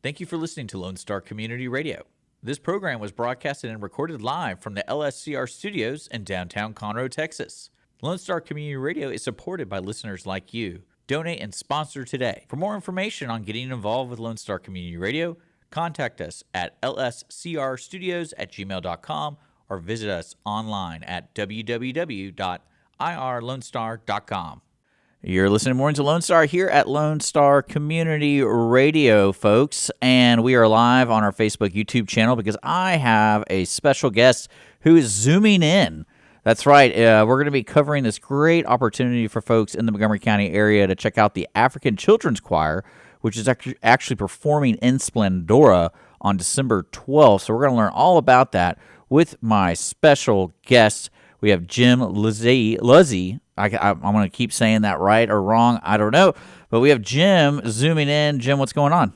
Thank you for listening to Lone Star Community Radio. This program was broadcasted and recorded live from the LSCR studios in downtown Conroe, Texas. Lone Star Community Radio is supported by listeners like you. Donate and sponsor today. For more information on getting involved with Lone Star Community Radio, contact us at lscrstudios@gmail.com or visit us online at www.irlonestar.com. You're listening more to Lone Star here at Lone Star Community Radio, folks, and we are live on our Facebook YouTube channel because I have a special guest who is zooming in. That's right. We're going to be covering this great opportunity for folks in the Montgomery County area to check out the African Children's Choir, which is actually performing in Splednora on December 12th. So we're going to learn all about that with my special guest. We have Jim Luzze. I'm going to keep saying that right or wrong. I don't know. But we have Jim zooming in. Jim, what's going on?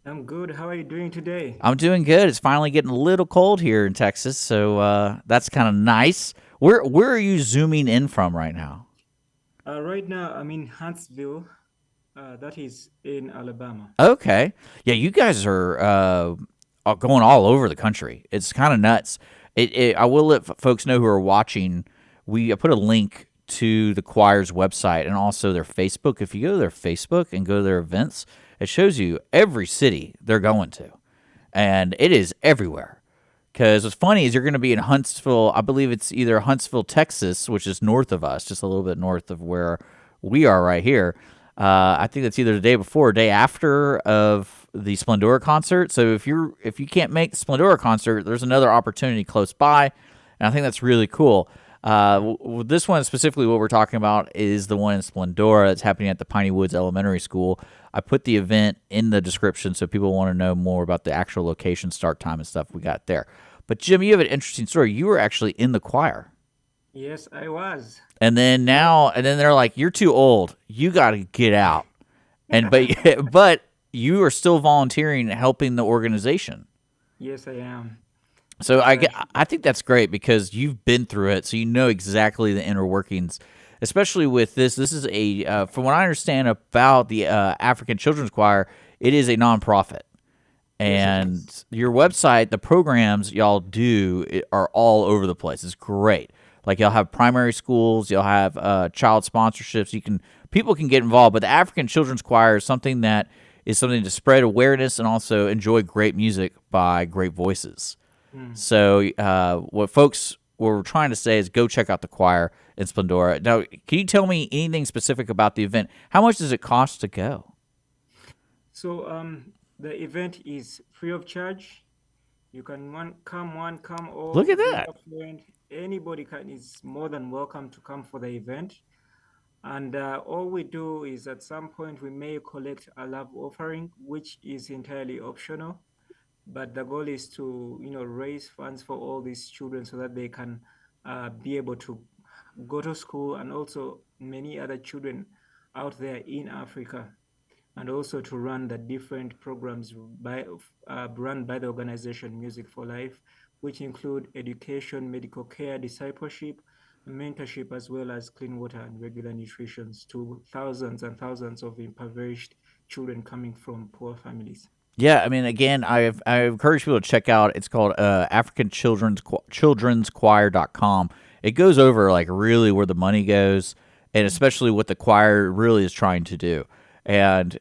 I'm good. How are you doing today? I'm doing good. It's finally getting a little cold here in Texas, so that's kind of nice. Where are you zooming in from right now? Right now, I'm in Huntsville. That is in Alabama. Okay. Yeah, you guys are going all over the country. It's kind of nuts. I will let folks know who are watching. I put a link to the choir's website and also their Facebook. If you go to their Facebook and go to their events, it shows you every city they're going to, and it is everywhere. Because what's funny is you're going to be in Huntsville. I believe it's either Huntsville, Texas, which is north of us, just a little bit north of where we are right here. I think that's either the day before or day after of the Splednora concert. So if you can't make the Splednora concert, there's another opportunity close by, and I think that's really cool. This one specifically, what we're talking about is the one in Splednora that's happening at the Piney Woods Elementary School. I put the event in the description so people want to know more about the actual location, start time, and stuff we got there. But Jim, you have an interesting story. You were actually in the choir. Yes, I was. And then they're like, "You're too old. You got to get out." But you are still volunteering, helping the organization. Yes, I am. So I think that's great because you've been through it, so you know exactly the inner workings. Especially with this is from what I understand about the African Children's Choir, it is a nonprofit, and Yes, your website, the programs y'all do are all over the place. It's great. Like you'll have primary schools, you'll have child sponsorships. People can get involved, but the African Children's Choir is something to spread awareness and also enjoy great music by great voices. So what we're trying to say is go check out the choir in Splednora. Now, can you tell me anything specific about the event? How much does it cost to go? So the event is free of charge. You can come Look all. at Bring that. a friend. Anybody is more than welcome to come for the event. And all we do is at some point we may collect a love offering, which is entirely optional. But the goal is to raise funds for all these children so that they can be able to go to school, and also many other children out there in Africa, and also to run the different programs run by the organization Music for Life, which include education, medical care, discipleship, mentorship, as well as clean water and regular nutrition to thousands and thousands of impoverished children coming from poor families. Yeah, I mean, again, I encourage people to check out. It's called African Children's Choir.com. It goes over like really where the money goes, and especially what the choir really is trying to do. And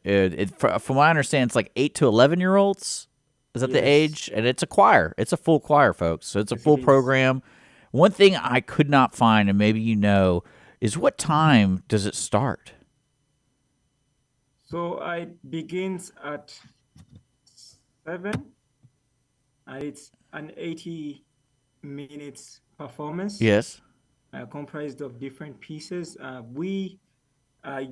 from what I understand, it's like 8 to 11-year-olds. Is that the Yes, age? And it's a choir. It's a full choir, folks. So it's a yes, it full is. program. One thing I could not find, and maybe you know, is what time does it start? So it begins at 7, and it's an 80 minutes performance Yes. comprised of different pieces. We are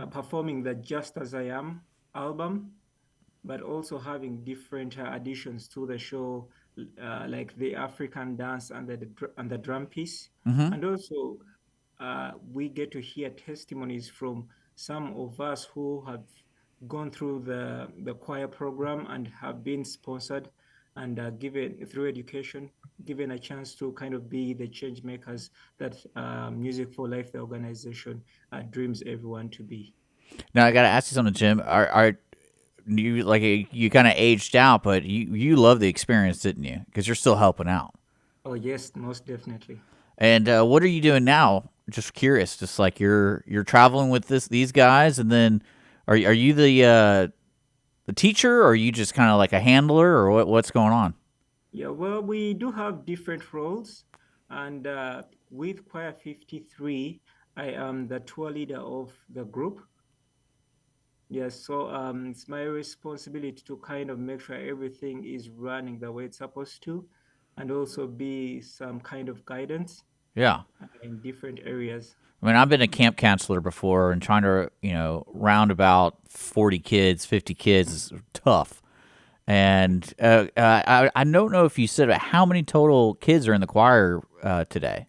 performing the Just As I Am album, but also having different additions to the show, like the African dance and the drum piece. Mm-hmm. And also, we get to hear testimonies from some of us who have gone through the choir program and have been sponsored and given through education, given a chance to kind of be the change makers that Music for Life, the organization, dreams everyone to be. Now I got to ask you something, Jim. you like you kind of aged out, but you love the experience, didn't you? Because you're still helping out. Oh, yes, most definitely. And what are you doing now? Just curious. Just like you're traveling with these guys, and then are you the teacher, or are you just kind of like a handler, or what's going on? Yeah, well, we do have different roles, and with Choir 53, I am the tour leader of the group. Yes, so it's my responsibility to kind of make sure everything is running the way it's supposed to, and also be some kind of guidance Yeah. in different areas. I mean, I've been a camp counselor before, and trying to round about 40 kids, 50 kids is tough. And I don't know if you said how many total kids are in the choir today.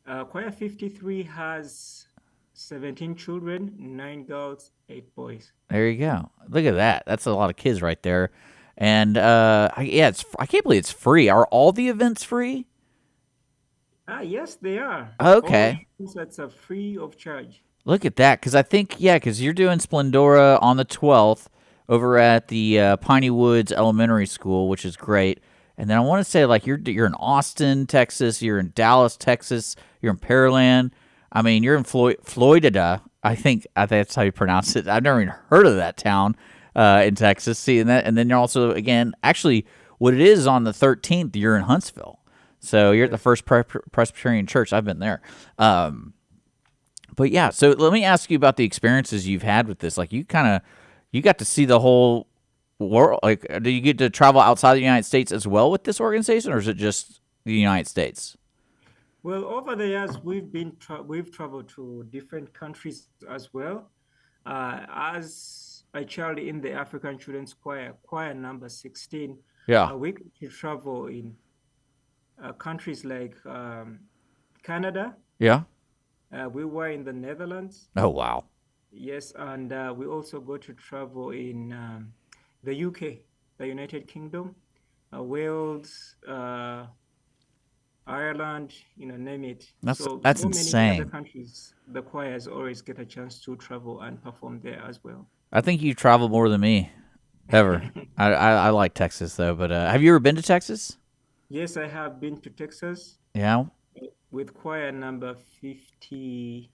Choir 53 has 17 children, 9 girls, 8 boys. There you go. Look at that. That's a lot of kids right there. And yeah, I can't believe it's free. Are all the events free? Ah, yes, they are. All Okay. concerts are free of charge. Look at that. Because I think, yeah, because you're doing Splendora on the 12th over at the Piney Woods Elementary School, which is great. And then I want to say, like, you're in Austin, Texas. You're in Dallas, Texas. You're in Pearland. I mean, you're in Florida. I think that's how you pronounce it. I've never even heard of that town in Texas. Seeing that, and then you're also again, actually, what it is on the 13th. You're in Huntsville, so you're at the Yes. First Presbyterian Church. I've been there. But yeah, so let me ask you about the experiences you've had with this. Like, you got to see the whole world. Like, do you get to travel outside the United States as well with this organization, or is it just the United States? Well, over the years, we've traveled to different countries as well. As a child in the African Children's Choir, choir number 16, Yeah. we get to travel in countries like Canada. Yeah. We were in the Netherlands. Oh wow. Yes, and we also got to travel in the UK, the United Kingdom, Wales, Ireland, name it. So, That's so many other insane. countries, the choirs always get a chance to travel and perform there as well. I think you traveled more than me ever. I like Texas though, but have you ever been to Texas? Yes, I have been to Texas Yeah. with choir number 50,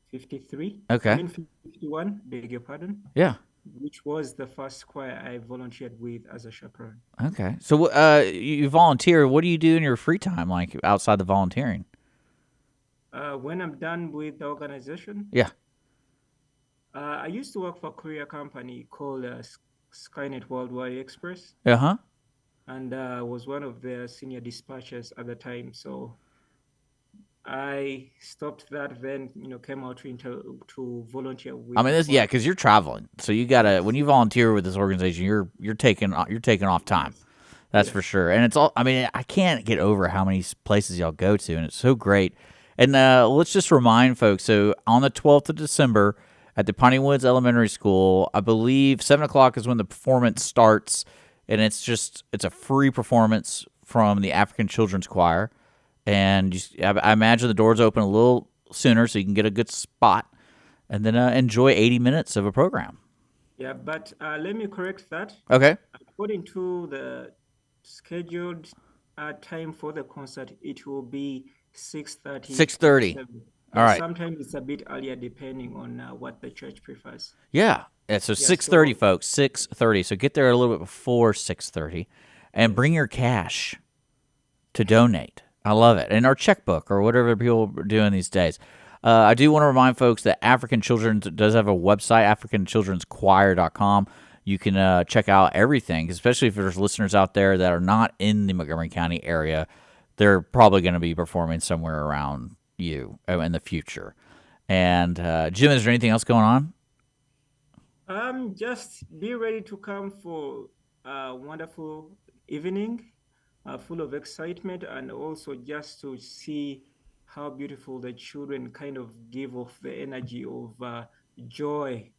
53. I Okay. mean 51, beg your pardon, Yeah. which was the first choir I volunteered with as a chaperone. Okay. So you volunteer. What do you do in your free time, like outside the volunteering? When I'm done with the organization, Yeah. I used to work for a courier company called Skynet Worldwide Express, Uh huh. and was one of their senior dispatchers at the time. So I stopped that, then came out to volunteer I with mean, the this yeah, choir. because you're traveling, so you gotta when Yes, you volunteer with this organization, you're taking off time. yes, That's for yes. sure. And it's all. I mean, I can't get over how many places y'all go to, and it's so great. And let's just remind folks. So on the 12th of December at the Piney Woods Elementary School, I believe 7 o'clock is when the performance starts, and it's a free performance from the African Children's Choir. And I imagine the doors open a little sooner so you can get a good spot, and then enjoy 80 minutes of a program. Yeah, but let me correct that. Okay. According to the scheduled time for the concert, it will be 6:30 to 6:30. 7. All Yeah, right. sometimes it's a bit earlier depending on what the church prefers. Yeah. Yeah, so Yeah, 6:30, so folks. 6:30. So get there a little bit before 6:30, and bring yes. your cash to donate. I love it. And our checkbook or whatever people are doing these days. I do want to remind folks that African Children's does have a website, africanchildrenschoir.com. You can check out everything, especially if there's listeners out there that are not in the Montgomery County area. They're probably going to be performing somewhere around you in the future. And Jim, is there anything else going on? Just be ready to come for a wonderful evening, full of excitement, and also just to see how beautiful the children kind of give off the energy of joy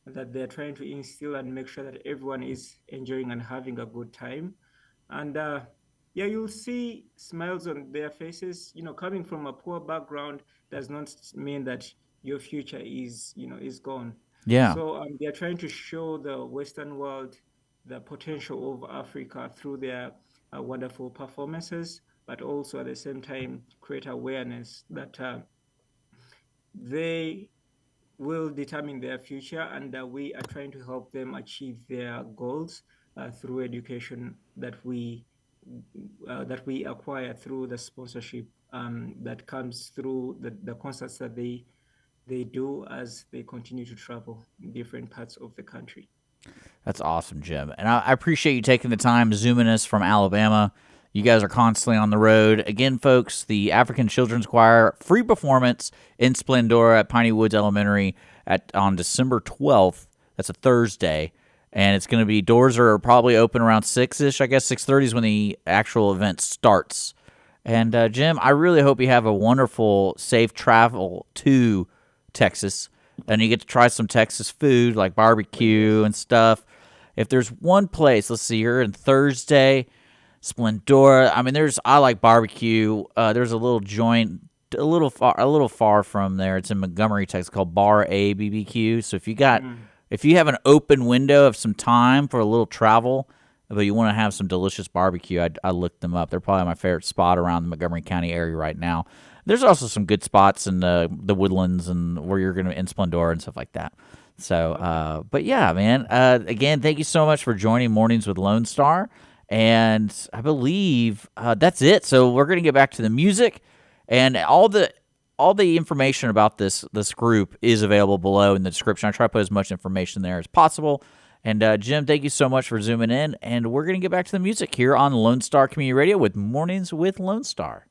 that they're trying to instill and make sure that everyone is enjoying and having a good time. And yeah, you'll see smiles on their faces. Coming from a poor background does not mean that your future is gone. Yeah. So they are trying to show the Western world the potential of Africa through their wonderful performances, but also at the same time create awareness that they will determine their future, and we are trying to help them achieve their goals through education that we acquire through the sponsorship that comes through the concerts that they do as they continue to travel in different parts of the country. That's awesome, Jim. And I appreciate you taking the time zooming us from Alabama. You guys are constantly on the road. Again, folks, the African Children's Choir free performance in Splednora at Piney Woods Elementary on December 12th. That's a Thursday. And it's going to be, doors are probably open around 6-ish. I guess 6:30 is when the actual event starts. And Jim, I really hope you have a wonderful, safe travel to Texas, and you get to try some Texas food like Oh, yes. barbecue and stuff. If there's one place, let's see, you're in Thursday, Splendora. I mean, I like barbecue. There's a little joint, a little far from there. It's in Montgomery, Texas, called Bar A BBQ. So Mm. if you have an open window of some time for a little travel, but you want to have some delicious barbecue, I looked them up. They're probably my favorite spot around the Montgomery County area right now. There's also some good spots in the woodlands and where you're going to in Splendora and stuff like that. So, Okay. but yeah, man. Again, thank you so much for joining Mornings with Lone Star, and I believe that's it. So we're going to get back to the music, and all the information about this group is available below in the description. I try to put as much information there as possible. And Jim, thank you so much for zooming in, and we're going to get back to the music here on Lone Star Community Radio with Mornings with Lone Star.